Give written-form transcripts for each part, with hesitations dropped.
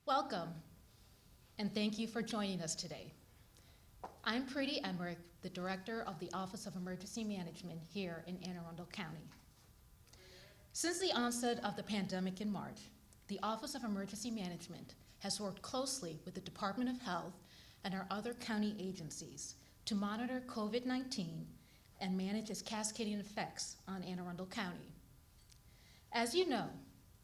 Welcome, and thank you for joining us today. I'm Preeti Emmerich, the Director of the Office of Emergency Management here in Anne Arundel County. Since the onset of the pandemic in March, the Office of Emergency Management has worked closely with the Department of Health and our other county agencies to monitor COVID-19 and manage its cascading effects on Anne Arundel County. As you know,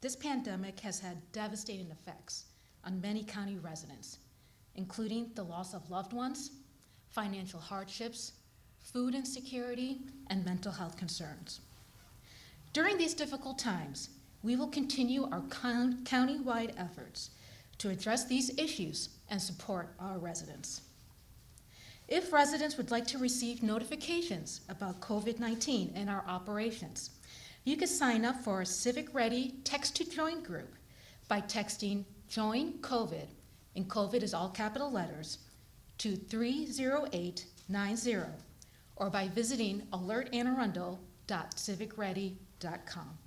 this pandemic has had devastating effects on many county residents, including the loss of loved ones, financial hardships, food insecurity, and mental health concerns. During these difficult times, we will continue our county-wide efforts to address these issues and support our residents. If residents would like to receive notifications about COVID-19 and our operations, you can sign up for our Civic Ready Text to Join group by texting Join COVID, and COVID is all capital letters, to 30890, or by visiting alertanarundel.civicready.com.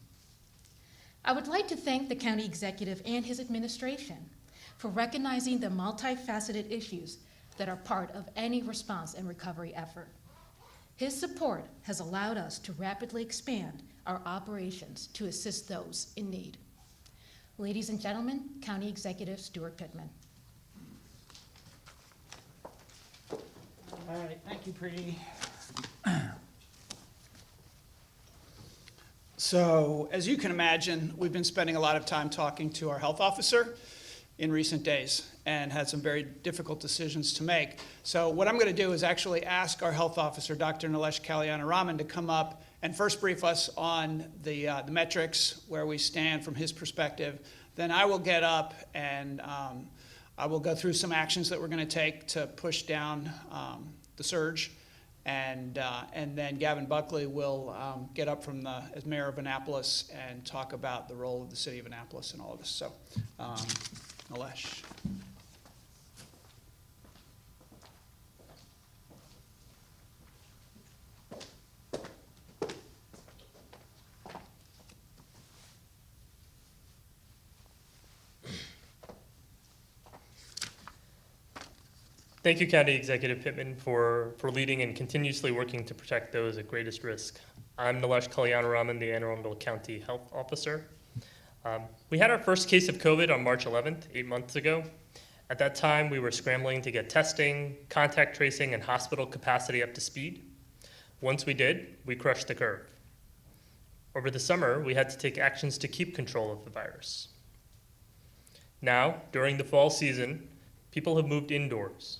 I would like to thank the county executive and his administration for recognizing the multifaceted issues that are part of any response and recovery effort. His support has allowed us to rapidly expand our operations to assist those in need. Ladies and gentlemen, County Executive Stuart Pittman. All right, thank you, Preeti. So, as you can imagine, we've been spending a lot of time talking to our health officer in recent days and had some very difficult decisions to make. So what I'm going to do is actually ask our health officer, Dr. Nilesh Kalyanaraman, to come up and first brief us on the metrics, where we stand from his perspective. Then I will get up and I will go through some actions that we're going to take to push down the surge. And then Gavin Buckley will get up as mayor of Annapolis and talk about the role of the city of Annapolis in all of this. So, Nilesh. Thank you, County Executive Pittman, for leading and continuously working to protect those at greatest risk. I'm Nilesh Kalyanaraman, the Anne Arundel County Health Officer. We had our first case of COVID on March 11th, 8 months ago. At that time, we were scrambling to get testing, contact tracing, and hospital capacity up to speed. Once we did, we crushed the curve. Over the summer, we had to take actions to keep control of the virus. Now, during the fall season, people have moved indoors.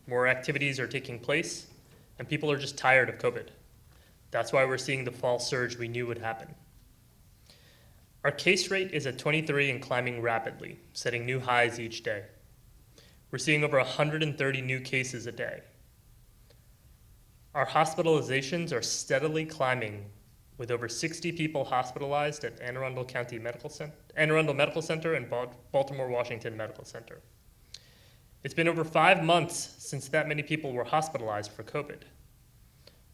More activities are taking place, and people are just tired of COVID. That's why we're seeing the fall surge we knew would happen. Our case rate is at 23 and climbing rapidly, setting new highs each day. We're seeing over 130 new cases a day. Our hospitalizations are steadily climbing, with over 60 people hospitalized at Anne Arundel Medical Center and Baltimore Washington Medical Center. It's been over 5 months since that many people were hospitalized for COVID.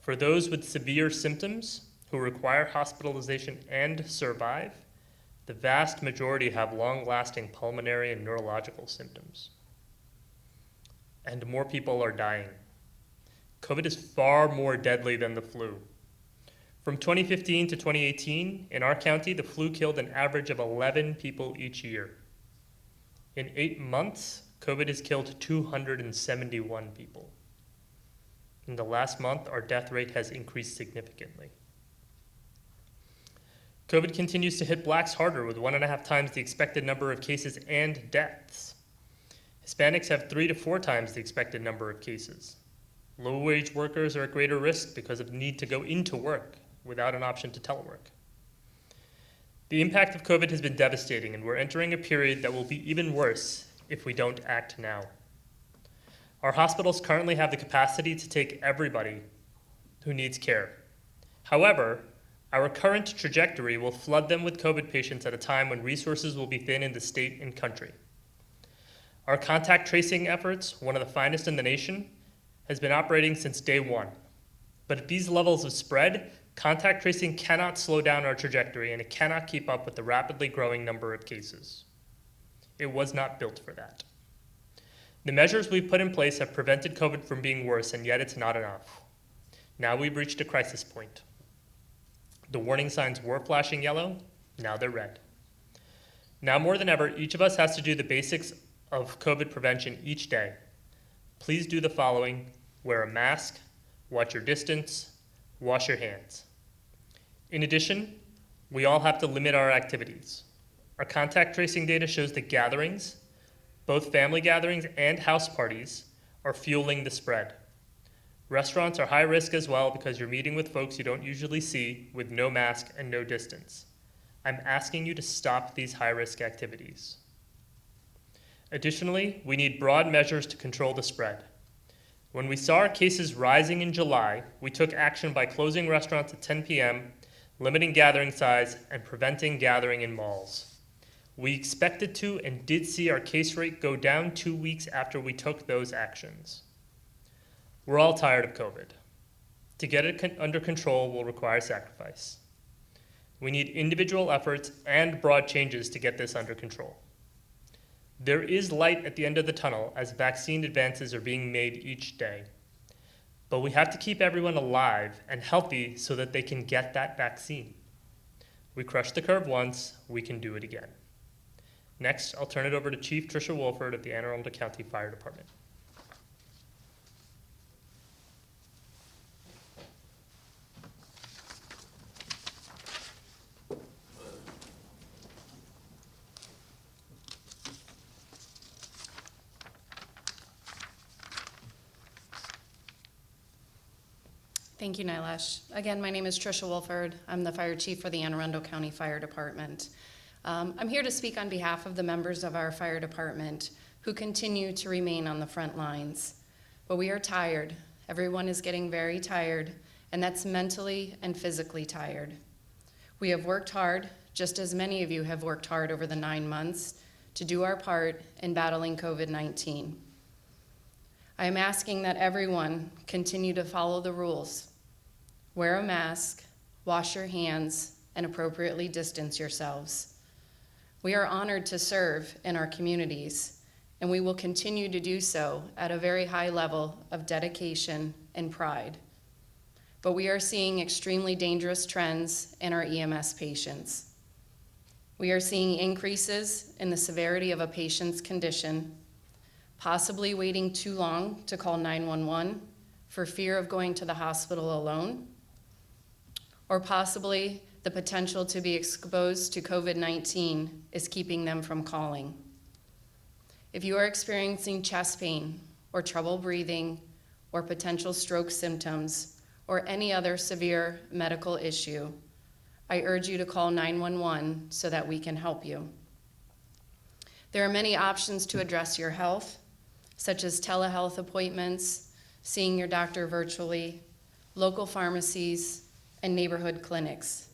For those with severe symptoms who require hospitalization and survive, the vast majority have long-lasting pulmonary and neurological symptoms. And more people are dying. COVID is far more deadly than the flu. From 2015 to 2018, in our county, the flu killed an average of 11 people each year. In 8 months, COVID has killed 271 people. In the last month, our death rate has increased significantly. COVID continues to hit blacks harder, with 1.5 times the expected number of cases and deaths. Hispanics have 3 to 4 times the expected number of cases. Low-wage workers are at greater risk because of the need to go into work without an option to telework. The impact of COVID has been devastating, and we're entering a period that will be even worse if we don't act now. Our hospitals currently have the capacity to take everybody who needs care. However, our current trajectory will flood them with COVID patients at a time when resources will be thin in the state and country. Our contact tracing efforts, one of the finest in the nation, has been operating since day one. But at these levels of spread, contact tracing cannot slow down our trajectory, and it cannot keep up with the rapidly growing number of cases. It was not built for that. The measures we've put in place have prevented COVID from being worse, and yet it's not enough. Now we've reached a crisis point. The warning signs were flashing yellow, now they're red. Now more than ever, each of us has to do the basics of COVID prevention each day. Please do the following: wear a mask, watch your distance, wash your hands. In addition, we all have to limit our activities. Our contact tracing data shows that gatherings, both family gatherings and house parties, are fueling the spread. Restaurants are high risk as well because you're meeting with folks you don't usually see with no mask and no distance. I'm asking you to stop these high-risk activities. Additionally, we need broad measures to control the spread. When we saw our cases rising in July, we took action by closing restaurants at 10 p.m., limiting gathering size, and preventing gathering in malls. We expected to and did see our case rate go down 2 weeks after we took those actions. We're all tired of COVID. To get it under control will require sacrifice. We need individual efforts and broad changes to get this under control. There is light at the end of the tunnel as vaccine advances are being made each day. But we have to keep everyone alive and healthy so that they can get that vaccine. We crushed the curve once, we can do it again. Next, I'll turn it over to Chief Tricia Wolford of the Anne Arundel County Fire Department. Thank you, Nilesh. Again, my name is Tricia Wolford. I'm the Fire Chief for the Anne Arundel County Fire Department. I'm here to speak on behalf of the members of our fire department who continue to remain on the front lines. But we are tired. Everyone is getting very tired, and that's mentally and physically tired. We have worked hard, just as many of you have worked hard over the 9 months, to do our part in battling COVID-19. I am asking that everyone continue to follow the rules. Wear a mask, wash your hands, and appropriately distance yourselves. We are honored to serve in our communities, and we will continue to do so at a very high level of dedication and pride. But we are seeing extremely dangerous trends in our EMS patients. We are seeing increases in the severity of a patient's condition, possibly waiting too long to call 911 for fear of going to the hospital alone, or possibly the potential to be exposed to COVID-19 is keeping them from calling. If you are experiencing chest pain or trouble breathing or potential stroke symptoms or any other severe medical issue, I urge you to call 911 so that we can help you. There are many options to address your health, such as telehealth appointments, seeing your doctor virtually, local pharmacies, and neighborhood clinics.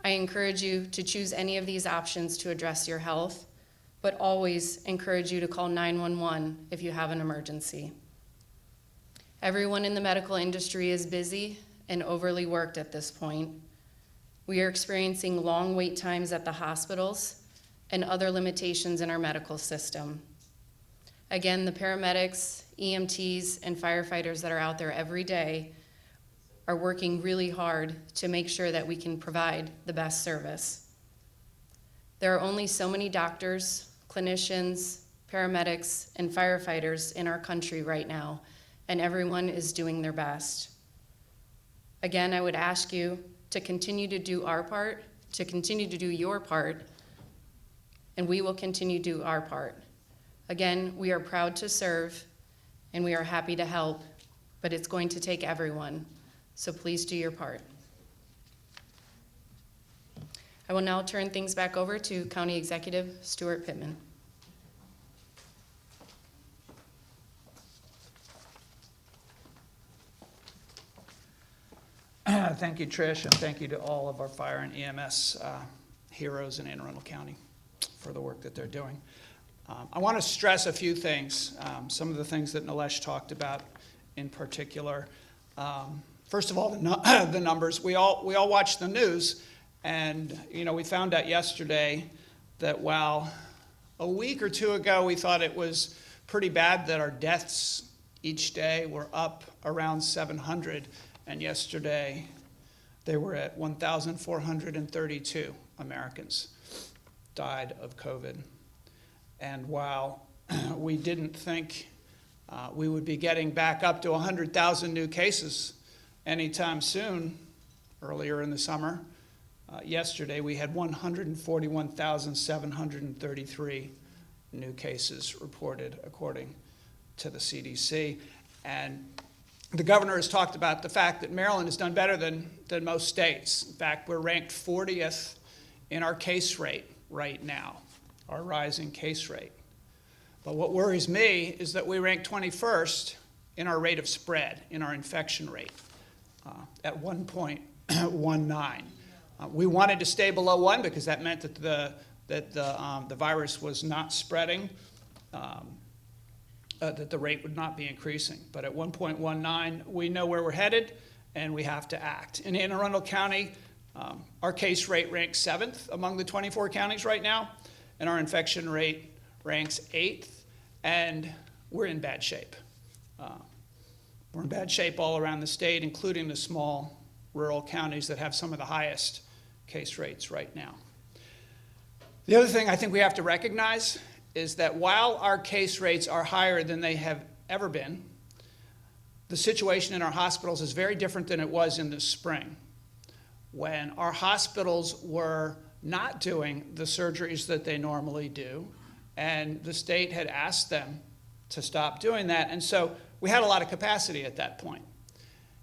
I encourage you to choose any of these options to address your health, but always encourage you to call 911 if you have an emergency. Everyone in the medical industry is busy and overly worked at this point. We are experiencing long wait times at the hospitals and other limitations in our medical system. Again, the paramedics, EMTs, and firefighters that are out there every day are working really hard to make sure that we can provide the best service. There are only so many doctors, clinicians, paramedics, and firefighters in our country right now, and everyone is doing their best. Again, I would ask you to continue to do our part, to continue to do your part, and we will continue to do our part. Again, we are proud to serve, and we are happy to help, but it's going to take everyone, so please do your part. I will now turn things back over to County Executive Stuart Pittman. Thank you, Trish, and thank you to all of our fire and EMS heroes in Anne Arundel County for the work that they're doing. I want to stress a few things, some of the things that Nilesh talked about in particular. First of all, the numbers. We all watch the news, and we found out yesterday that while A week or two ago, we thought it was pretty bad that our deaths each day were up around 700, and yesterday they were at 1,432 Americans died of COVID. And while we didn't think we would be getting back up to 100,000 new cases anytime soon, earlier in the summer, yesterday we had 141,733 new cases reported according to the CDC. And the governor has talked about the fact that Maryland has done better than most states. In fact, we're ranked 40th in our case rate right now, our rising case rate. But what worries me is that we rank 21st in our rate of spread, in our infection rate, at 1.19. We wanted to stay below 1 because that meant that the virus was not spreading, that the rate would not be increasing. But at 1.19, we know where we're headed, and we have to act. In Anne Arundel County, our case rate ranks 7th among the 24 counties right now, and our infection rate ranks 8th, and we're in bad shape. We're in bad shape all around the state, including the small rural counties that have some of the highest case rates right now. The other thing I think we have to recognize is that while our case rates are higher than they have ever been, the situation in our hospitals is very different than it was in the spring, when our hospitals were not doing the surgeries that they normally do, and the state had asked them to stop doing that. And so we had a lot of capacity at that point.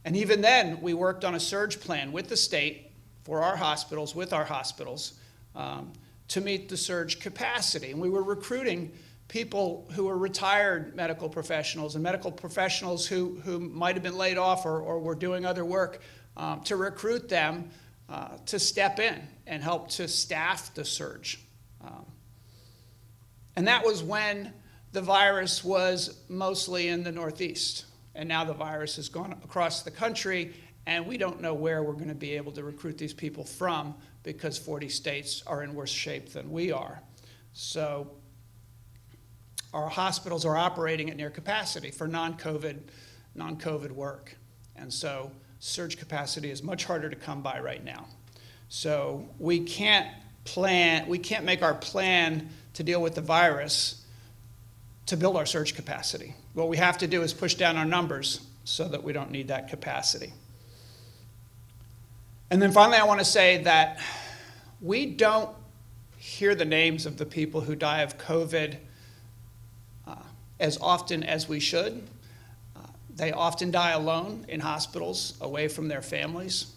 And even then, we worked on a surge plan with the state for our hospitals, with our hospitals, to meet the surge capacity. And we were recruiting people who were retired medical professionals and medical professionals who might have been laid off or were doing other work, to recruit them to step in and help to staff the surge. And that was when the virus was mostly in the Northeast. And now the virus has gone across the country, and we don't know where we're going to be able to recruit these people from because 40 states are in worse shape than we are. So our hospitals are operating at near capacity for non-COVID work. And so surge capacity is much harder to come by right now. So we can't make our plan to deal with the virus to build our surge capacity. What we have to do is push down our numbers so that we don't need that capacity. And then finally, I want to say that we don't hear the names of the people who die of COVID as often as we should. They often die alone in hospitals, away from their families.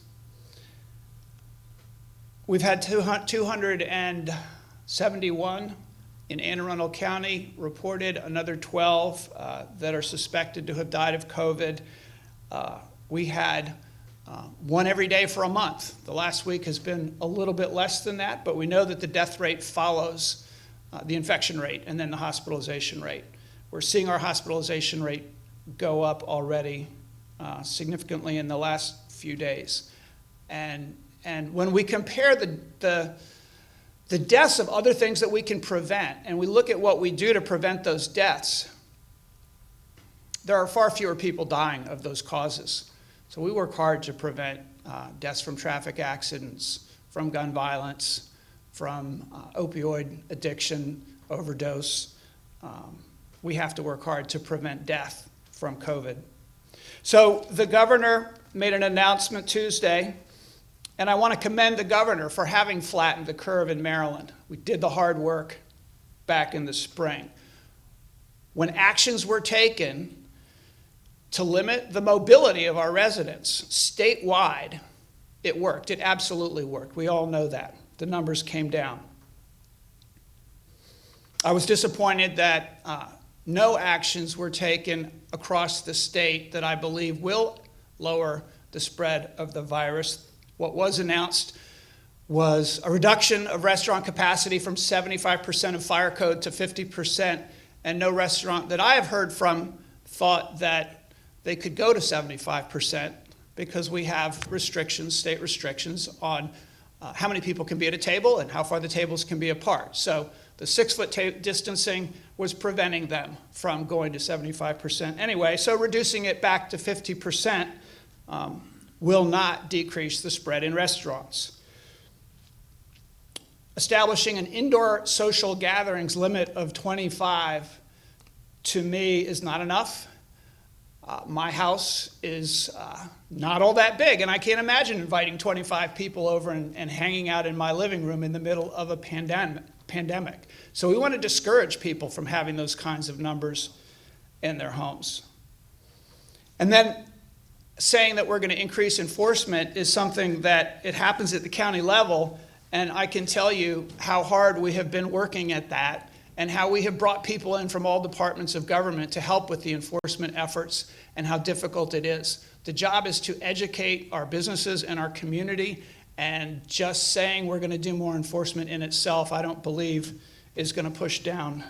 We've had 271 in Anne Arundel County reported, another 12 that are suspected to have died of COVID. We had one every day for a month. The last week has been a little bit less than that, but we know that the death rate follows the infection rate and then the hospitalization rate. We're seeing our hospitalization rate go up already significantly in the last few days. And when we compare the deaths of other things that we can prevent, and we look at what we do to prevent those deaths, there are far fewer people dying of those causes. So we work hard to prevent deaths from traffic accidents, from gun violence, from opioid addiction, overdose. We have to work hard to prevent death from COVID. So the governor made an announcement Tuesday, and I want to commend the governor for having flattened the curve in Maryland. We did the hard work back in the spring. When actions were taken to limit the mobility of our residents statewide, it worked. It absolutely worked. We all know that. The numbers came down. I was disappointed that no actions were taken across the state that I believe will lower the spread of the virus. What was announced was a reduction of restaurant capacity from 75% of fire code to 50%, and no restaurant that I have heard from thought that they could go to 75% because we have restrictions, state restrictions on how many people can be at a table and how far the tables can be apart. So the 6-foot distancing was preventing them from going to 75% anyway. So reducing it back to 50% will not decrease the spread in restaurants. Establishing an indoor social gatherings limit of 25, to me, is not enough. My house is not all that big, and I can't imagine inviting 25 people over and hanging out in my living room in the middle of a pandemic. So we want to discourage people from having those kinds of numbers in their homes. And then saying that we're going to increase enforcement is something that it happens at the county level, and I can tell you how hard we have been working at that and how we have brought people in from all departments of government to help with the enforcement efforts and how difficult it is. The job is to educate our businesses and our community, and just saying we're going to do more enforcement in itself, I don't believe is going to push down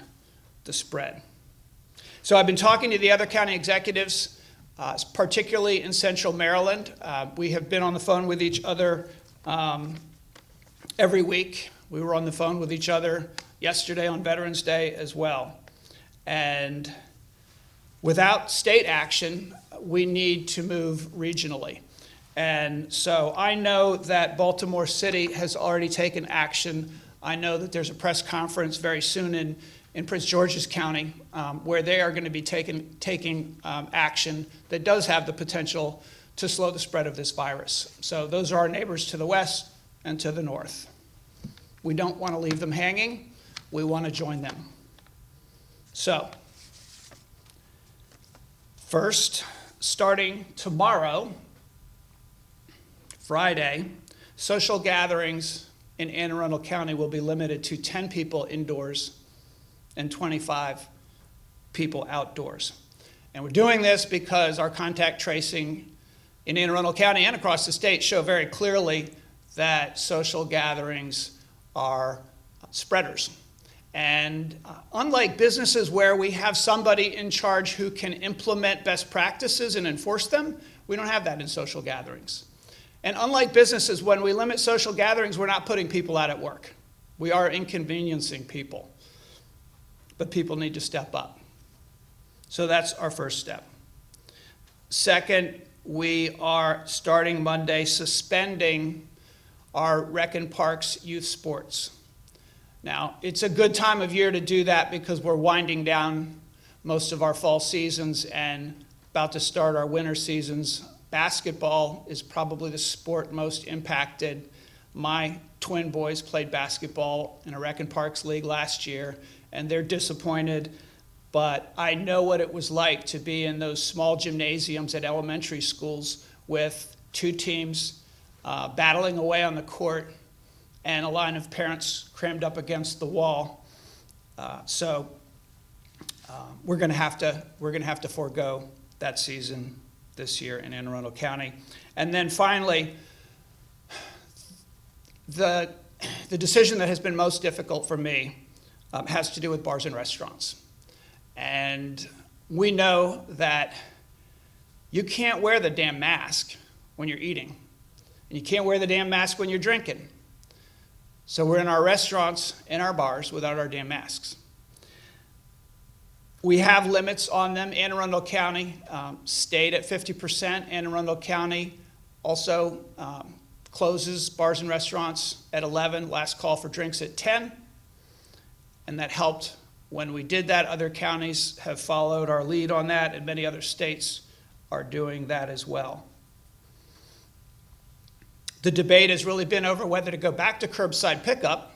the spread. So I've been talking to the other county executives, particularly in Central Maryland. We have been on the phone with each other every week. We were on the phone with each other yesterday on Veterans Day as well. And without state action, we need to move regionally. And so I know that Baltimore City has already taken action. I know that there's a press conference very soon in Prince George's County where they are going to be taking action that does have the potential to slow the spread of this virus. So those are our neighbors to the west and to the north. We don't want to leave them hanging. We want to join them. So, first, starting tomorrow, Friday, social gatherings in Anne Arundel County will be limited to 10 people indoors and 25 people outdoors. And we're doing this because our contact tracing in Anne Arundel County and across the state show very clearly that social gatherings are spreaders. And unlike businesses where we have somebody in charge who can implement best practices and enforce them, we don't have that in social gatherings. And unlike businesses, when we limit social gatherings, we're not putting people out at work. We are inconveniencing people. But people need to step up. So that's our first step. Second, we are starting Monday suspending our Rec and Parks youth sports. Now, it's a good time of year to do that because we're winding down most of our fall seasons and about to start our winter seasons. Basketball is probably the sport most impacted. My twin boys played basketball in a Rec and Parks league last year, and they're disappointed. But I know what it was like to be in those small gymnasiums at elementary schools with two teams battling away on the court and a line of parents crammed up against the wall. So we're going to have to forego that season this year in Anne Arundel County. And then finally, the decision that has been most difficult for me has to do with bars and restaurants. And we know that you can't wear the damn mask when you're eating, and you can't wear the damn mask when you're drinking. So we're in our restaurants and our bars without our damn masks. We have limits on them. Anne Arundel County stayed at 50%. Anne Arundel County also closes bars and restaurants at 11, last call for drinks at 10. And that helped when we did that. Other counties have followed our lead on that, and many other states are doing that as well. The debate has really been over whether to go back to curbside pickup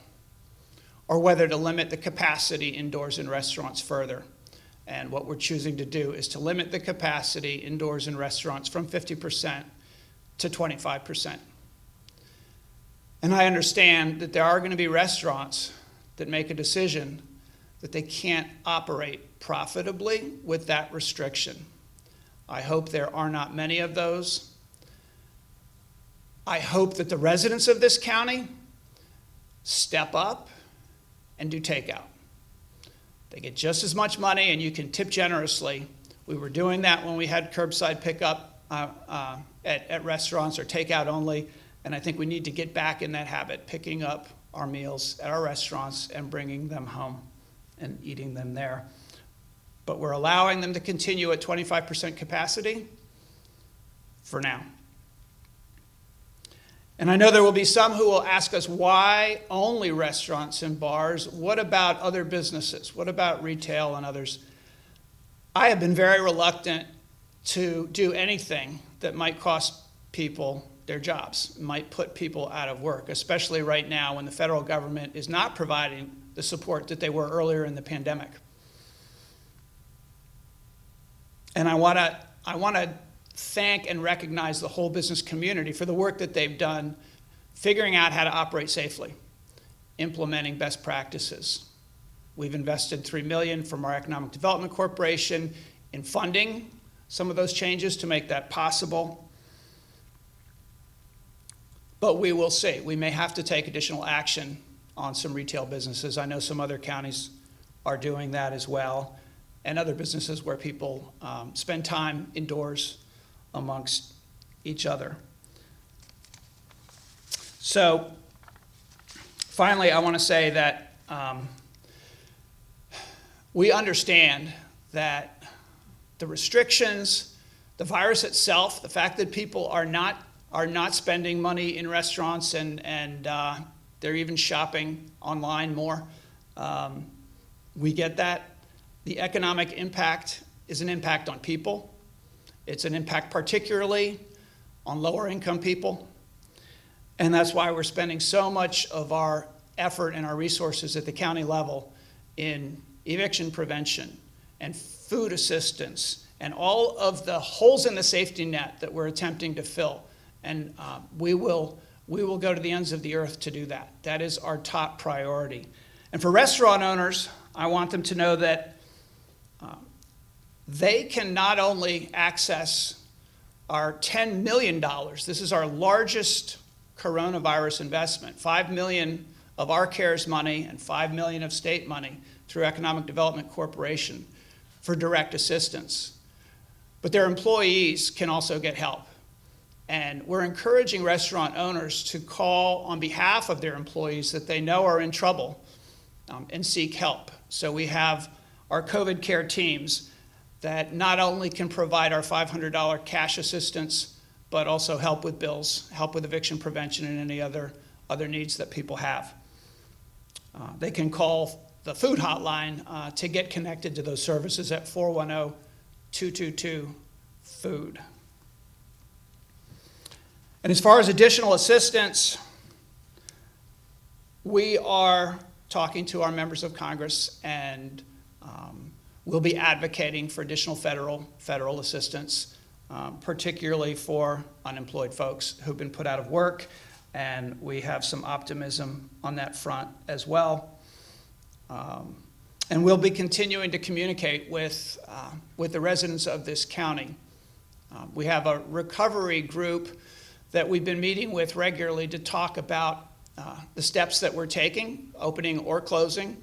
or whether to limit the capacity indoors in restaurants further. And what we're choosing to do is to limit the capacity indoors in restaurants from 50% to 25%. And I understand that there are going to be restaurants that make a decision that they can't operate profitably with that restriction. I hope there are not many of those. I hope that the residents of this county step up and do takeout. They get just as much money, and you can tip generously. We were doing that when we had curbside pickup at restaurants or takeout only. And I think we need to get back in that habit, picking up our meals at our restaurants and bringing them home and eating them there. But we're allowing them to continue at 25% capacity for now. And I know there will be some who will ask us, why only restaurants and bars? What about other businesses? What about retail and others? I have been very reluctant to do anything that might cost people their jobs, might put people out of work, especially right now when the federal government is not providing the support that they were earlier in the pandemic. And I want to thank and recognize the whole business community for the work that they've done figuring out how to operate safely, implementing best practices. We've invested $3 million from our Economic Development Corporation in funding some of those changes to make that possible. But we will see. We may have to take additional action on some retail businesses. I know some other counties are doing that as well, and other businesses where people spend time indoors amongst each other. So finally, I want to say that we understand that the restrictions, the virus itself, the fact that people are not spending money in restaurants and they're even shopping online more, we get that. The economic impact is an impact on people. It's an impact particularly on lower income people. And that's why we're spending so much of our effort and our resources at the county level in eviction prevention and food assistance and all of the holes in the safety net that we're attempting to fill. And we will go to the ends of the earth to do that. That is our top priority. And for restaurant owners, I want them to know that they can not only access our $10 million, this is our largest coronavirus investment, $5 million of our CARES money and $5 million of state money through Economic Development Corporation for direct assistance. But their employees can also get help. And we're encouraging restaurant owners to call on behalf of their employees that they know are in trouble and seek help. So we have our COVID care teams that not only can provide our $500 cash assistance, but also help with bills, help with eviction prevention, and any other needs that people have. They can call the food hotline to get connected to those services at 410-222-FOOD. And as far as additional assistance, we are talking to our members of Congress, and we'll be advocating for additional federal assistance, particularly for unemployed folks who've been put out of work, and we have some optimism on that front as well. And we'll be continuing to communicate with the residents of this county. We have a recovery group that we've been meeting with regularly to talk about the steps that we're taking, opening or closing.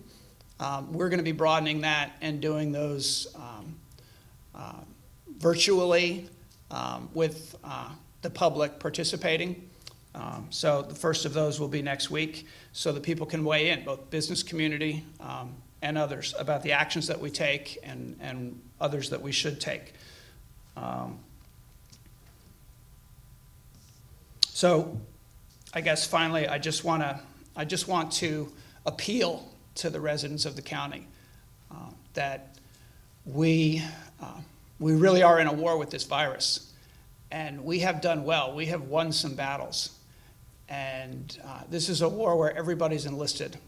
We're going to be broadening that and doing those virtually with the public participating. So the first of those will be next week so that people can weigh in, both business community and others, about the actions that we take and others that we should take. So I guess finally, I just want to appeal to the residents of the county that we really are in a war with this virus, and we have done well. We have won some battles, and this is a war where everybody's enlisted,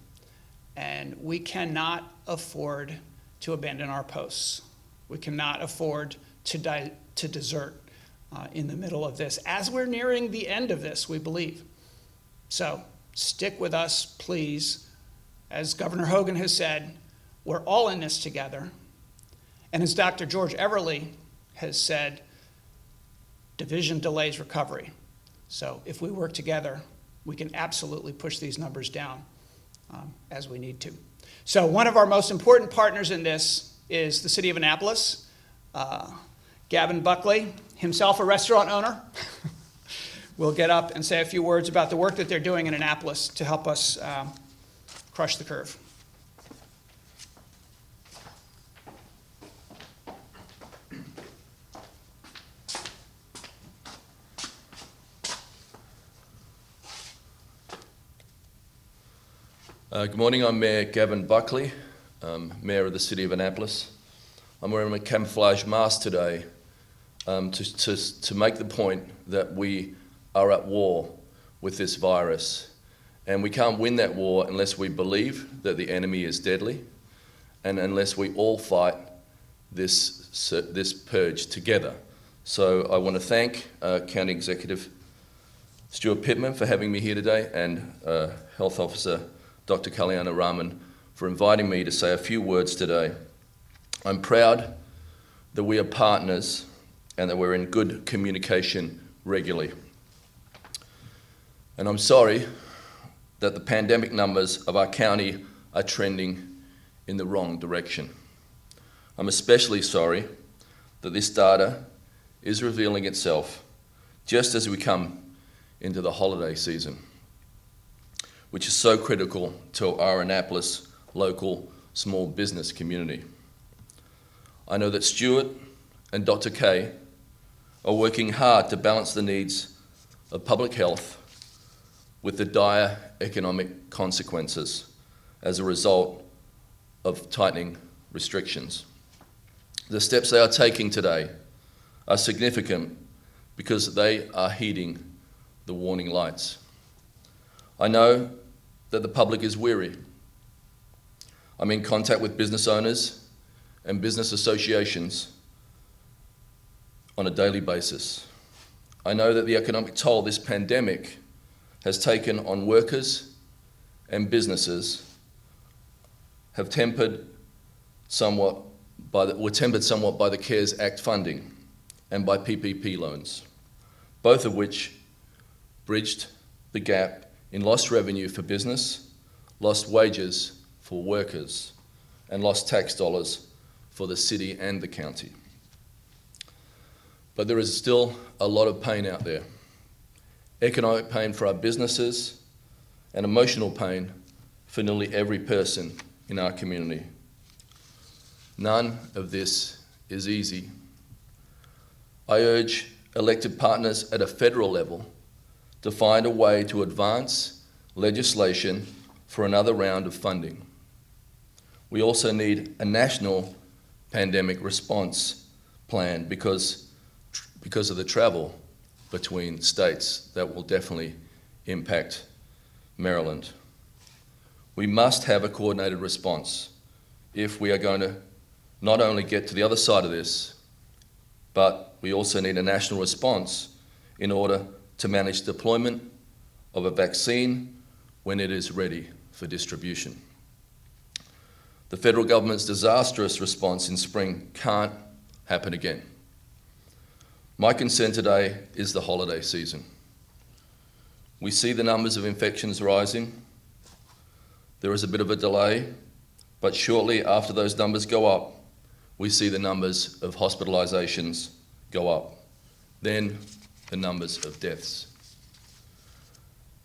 and we cannot afford to abandon our posts. We cannot afford to desert in the middle of this, as we're nearing the end of this, we believe. So stick with us, please. As Governor Hogan has said, we're all in this together. And as Dr. George Everly has said, division delays recovery. So if we work together, we can absolutely push these numbers down as we need to. So one of our most important partners in this is the city of Annapolis. Gavin Buckley, himself a restaurant owner, will get up and say a few words about the work that they're doing in Annapolis to help us crush the curve. Good morning, I'm Mayor Gavin Buckley, Mayor of the City of Annapolis. I'm wearing a camouflage mask today to make the point that we are at war with this virus. And we can't win that war unless we believe that the enemy is deadly and unless we all fight this purge together. So I want to thank County Executive Stuart Pittman for having me here today and Health Officer Dr. Kalyana Raman for inviting me to say a few words today. I'm proud that we are partners and that we're in good communication regularly. And I'm sorry that the pandemic numbers of our county are trending in the wrong direction. I'm especially sorry that this data is revealing itself just as we come into the holiday season, which is so critical to our Annapolis local small business community. I know that Stuart and Dr. Kay are working hard to balance the needs of public health with the dire economic consequences as a result of tightening restrictions. The steps they are taking today are significant because they are heeding the warning lights. I know that the public is weary. I'm in contact with business owners and business associations on a daily basis. I know that the economic toll this pandemic has taken on workers and businesses were tempered somewhat by the CARES Act funding and by PPP loans, both of which bridged the gap in lost revenue for business, lost wages for workers, and lost tax dollars for the city and the county. But there is still a lot of pain out there. Economic pain for our businesses and emotional pain for nearly every person in our community. None of this is easy. I urge elected partners at a federal level to find a way to advance legislation for another round of funding. We also need a national pandemic response plan because of the travel between states that will definitely impact Maryland. We must have a coordinated response if we are going to not only get to the other side of this, but we also need a national response in order to manage deployment of a vaccine when it is ready for distribution. The federal government's disastrous response in spring can't happen again. My concern today is the holiday season. We see the numbers of infections rising. There is a bit of a delay, but shortly after those numbers go up, we see the numbers of hospitalizations go up. Then the numbers of deaths.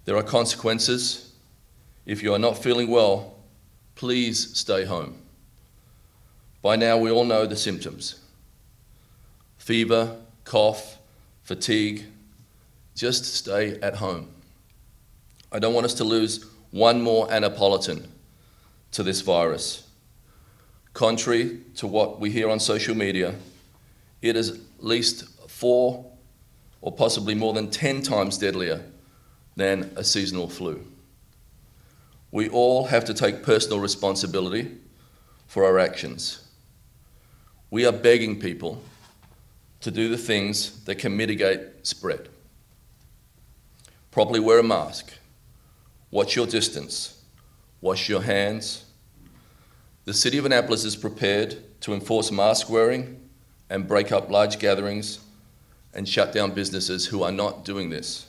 There are consequences. If you are not feeling well, please stay home. By now, we all know the symptoms. Fever, cough, fatigue. Just stay at home. I don't want us to lose one more Annapolitan to this virus. Contrary to what we hear on social media, it is at least 4 or possibly more than 10 times deadlier than a seasonal flu. We all have to take personal responsibility for our actions. We are begging people to do the things that can mitigate spread. Properly wear a mask, watch your distance, wash your hands. The City of Annapolis is prepared to enforce mask wearing and break up large gatherings and shut down businesses who are not doing this.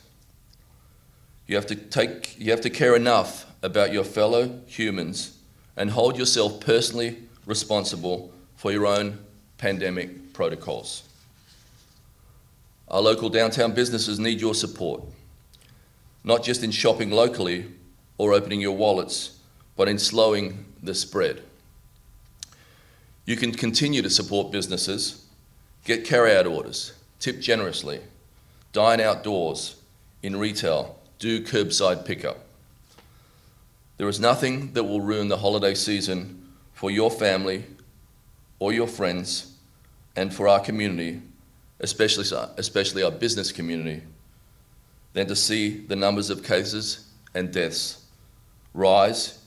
You have to care enough about your fellow humans and hold yourself personally responsible for your own pandemic protocols. Our local downtown businesses need your support. not just in shopping locally or opening your wallets, but in slowing the spread. You can continue to support businesses, get carry-out orders, tip generously, dine outdoors, in retail, do curbside pickup. There is nothing that will ruin the holiday season for your family or your friends and for our community, especially our business community, than to see the numbers of cases and deaths rise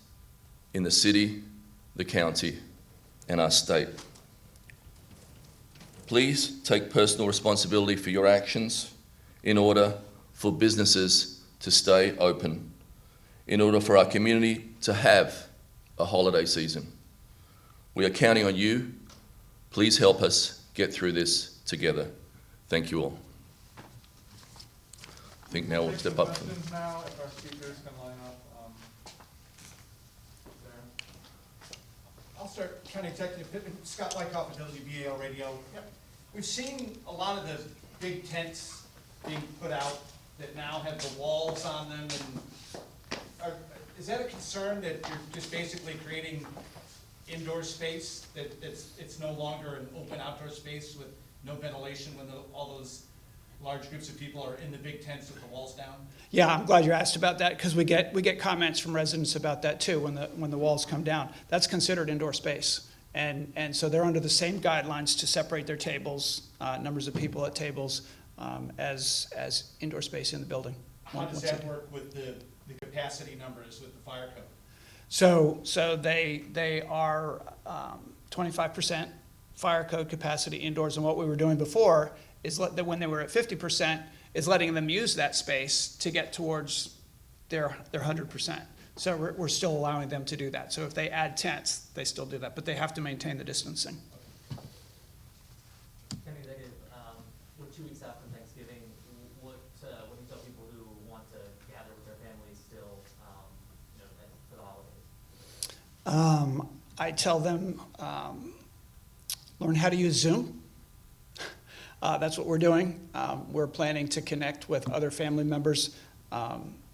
in the city, the county, and our state. Please take personal responsibility for your actions in order for businesses to stay open, in order for our community to have a holiday season. We are counting on you. Please help us get through this together. Thank you all. I think now we'll step up. Questions now, if our speakers can line up. There. I'll start. County Executive Pittman, Scott Wyckoff at WBAL Radio. Yep. We've seen a lot of the big tents being put out that now have the walls on them, and is that a concern that you're just basically creating indoor space, that it's no longer an open outdoor space with no ventilation when all those large groups of people are in the big tents with the walls down? Yeah, I'm glad you asked about that, because we get comments from residents about that too when the walls come down. That's considered indoor space. And so they're under the same guidelines to separate their tables, numbers of people at tables, as indoor space in the building. How does that work with the capacity numbers with the fire code? So they are 25% fire code capacity indoors, and what we were doing before is that when they were at 50%, is letting them use that space to get towards their 100%. So we're still allowing them to do that. So if they add tents, they still do that, but they have to maintain the distancing. County Executive, we're 2 weeks out from Thanksgiving. What do you tell people who want to gather with their families still, for the holidays? I tell them learn how to use Zoom. That's what we're doing. We're planning to connect with other family members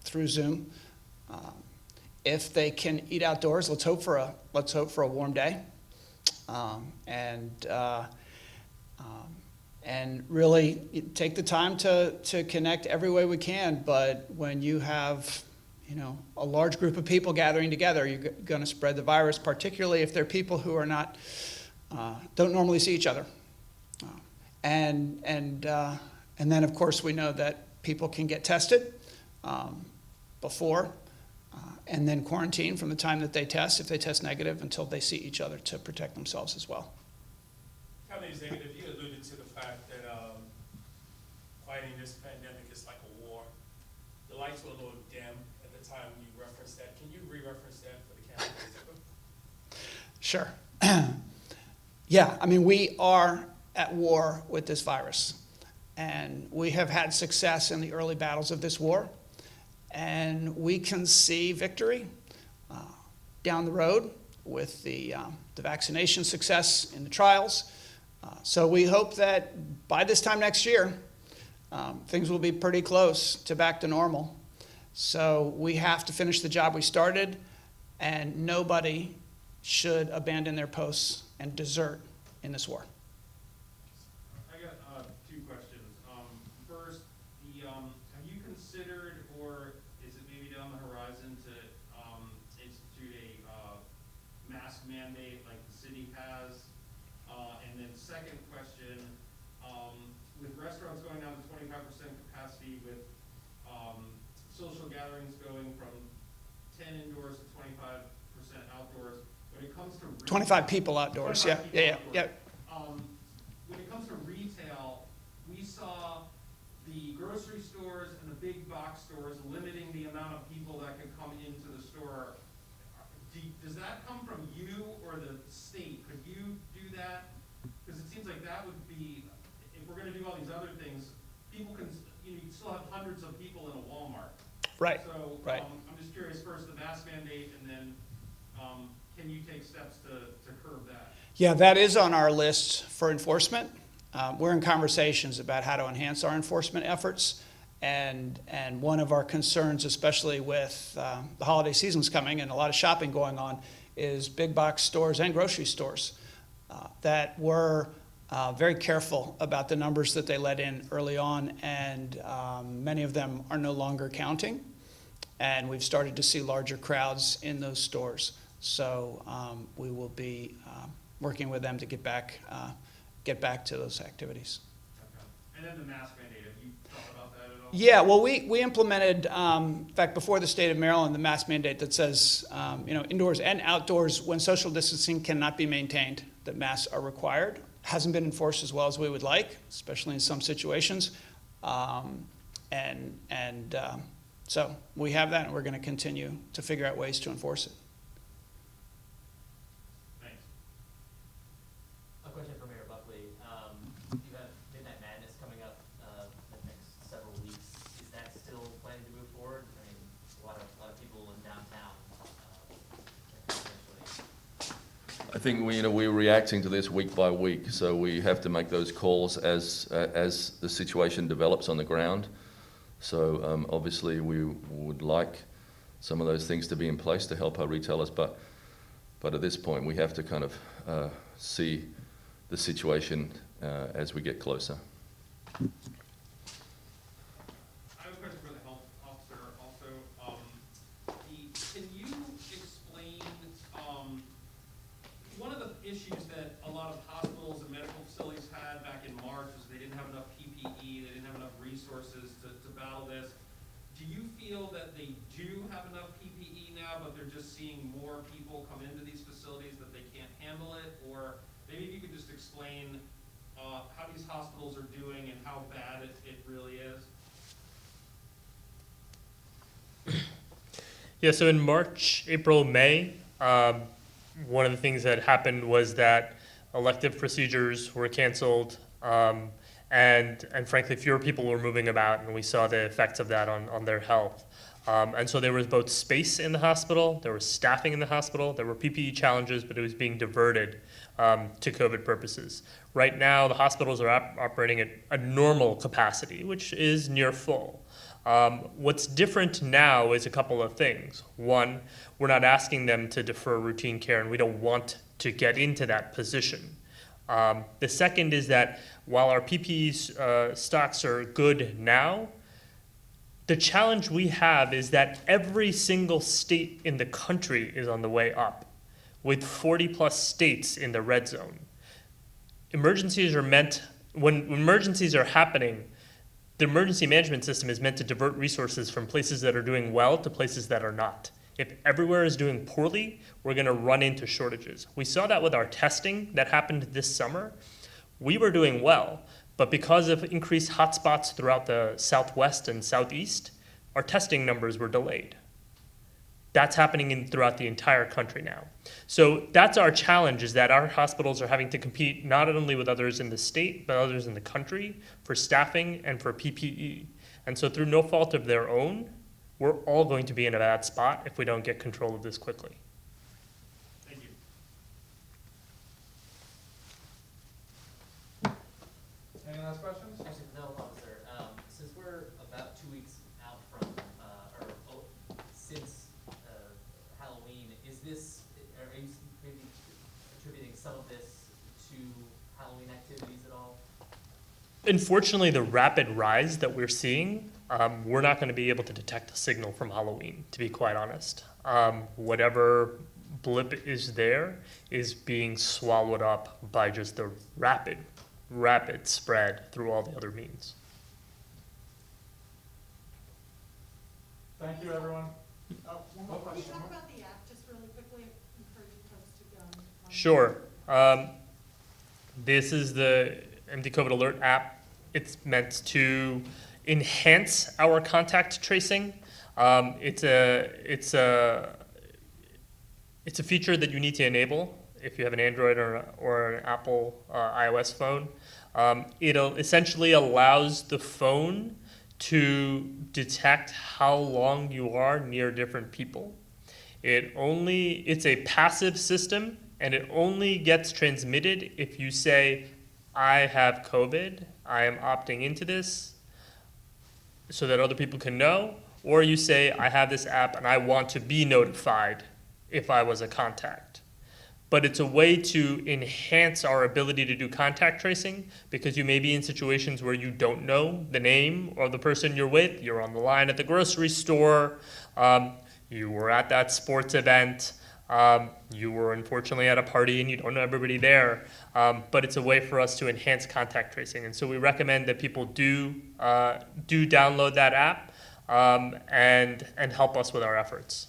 through Zoom. If they can eat outdoors, let's hope for a warm day, and really take the time to connect every way we can. But when you have a large group of people gathering together, you're going to spread the virus, particularly if they're people who are not don't normally see each other. And then of course we know that people can get tested before. And then quarantine from the time that they test, if they test negative, until they see each other to protect themselves as well. County Executive, you alluded to the fact that fighting this pandemic is like a war. The lights were a little dim at the time you referenced that. Can you re-reference that for the county? Sure. Yeah, I mean, we are at war with this virus. And we have had success in the early battles of this war. And we can see victory down the road with the vaccination success in the trials. So we hope that by this time next year, things will be pretty close to back to normal. So we have to finish the job we started, and nobody should abandon their posts and desert in this war. I got 2 questions. First, have you considered, or is it maybe down the horizon, to institute a mask mandate like the city has? And then second question, with restaurants going down to 25% capacity, with social gatherings going from 10 indoors to 25% outdoors, when it comes to 25 people outdoors, yeah. When it comes to retail, we saw the grocery stores and the big box stores limiting the amount of people that can come into the store. Does that come from you or the state? Could you do that? Because it seems like that would be, if we're going to do all these other things, people can, you still have hundreds of people in a Walmart. Right. So right. I'm just curious, first the mask mandate, and then can you take steps to curb that? Yeah, that is on our list for enforcement. We're in conversations about how to enhance our enforcement efforts, And one of our concerns, especially with the holiday season's coming and a lot of shopping going on, is big box stores and grocery stores that were very careful about the numbers that they let in early on, and many of them are no longer counting. And we've started to see larger crowds in those stores. So we will be working with them to get back to those activities. Okay. And then the mask mandate, have you thought about that at all? Yeah, well, we implemented, in fact, before the state of Maryland, the mask mandate that says, indoors and outdoors, when social distancing cannot be maintained, that masks are required. Hasn't been enforced as well as we would like, especially in some situations. So we have that, and we're going to continue to figure out ways to enforce it. Thanks. A question for Mayor Buckley. You have Midnight Madness coming up the next several weeks. Is that still planning to move forward? I mean, a lot of people in downtown potentially. I think we're reacting to this week by week, so we have to make those calls as the situation develops on the ground. So obviously we would like some of those things to be in place to help our retailers, but at this point we have to kind of see the situation as we get closer. I have a question for the health officer also. Can you explain, one of the issues that a lot of hospitals and medical facilities had back in March was they didn't have enough PPE, they didn't have enough resources to battle this. Do you feel that they do have enough PPE now, but they're just seeing more people come into these facilities that they can't handle it? Or maybe if you could just explain how these hospitals are doing and how bad it really is? Yeah, so in March, April, May, one of the things that happened was that elective procedures were canceled, and frankly, fewer people were moving about, and we saw the effects of that on their health. And so there was both space in the hospital, there was staffing in the hospital, there were PPE challenges, but it was being diverted to COVID purposes. Right now, the hospitals are operating at a normal capacity, which is near full. What's different now is a couple of things. One, we're not asking them to defer routine care, and we don't want to get into that position. The second is that while our PPE stocks are good now, the challenge we have is that every single state in the country is on the way up, with 40 plus states in the red zone. When emergencies are happening, the emergency management system is meant to divert resources from places that are doing well to places that are not. If everywhere is doing poorly, we're going to run into shortages. We saw that with our testing that happened this summer. We were doing well, but because of increased hotspots throughout the Southwest and Southeast, our testing numbers were delayed. That's happening throughout the entire country now. So that's our challenge, is that our hospitals are having to compete not only with others in the state, but others in the country for staffing and for PPE. And so through no fault of their own, we're all going to be in a bad spot if we don't get control of this quickly. Thank you. Any last questions? Actually, for the health officer, since we're about 2 weeks out from, since Halloween, are you maybe attributing some of this to Halloween activities at all? Unfortunately, the rapid rise that we're seeing, we're not going to be able to detect a signal from Halloween, to be quite honest. Whatever blip is there is being swallowed up by just the rapid spread through all the other means. Thank you, everyone. One more Can you question. talk about the app just really quickly? Encourage folks to go. Sure. This is the MD COVID Alert app. It's meant to enhance our contact tracing. It's a feature that you need to enable if you have an Android or an Apple iOS phone. It essentially allows the phone to detect how long you are near different people. It's a passive system, and it only gets transmitted if you say, I have COVID, I am opting into this. so that other people can know, or you say, I have this app and I want to be notified if I was a contact. But it's a way to enhance our ability to do contact tracing, because you may be in situations where you don't know the name of the person you're with. You're on the line at the grocery store. You were at that sports event. You were unfortunately at a party and you don't know everybody there. But it's a way for us to enhance contact tracing. And so we recommend that people do download that app and help us with our efforts.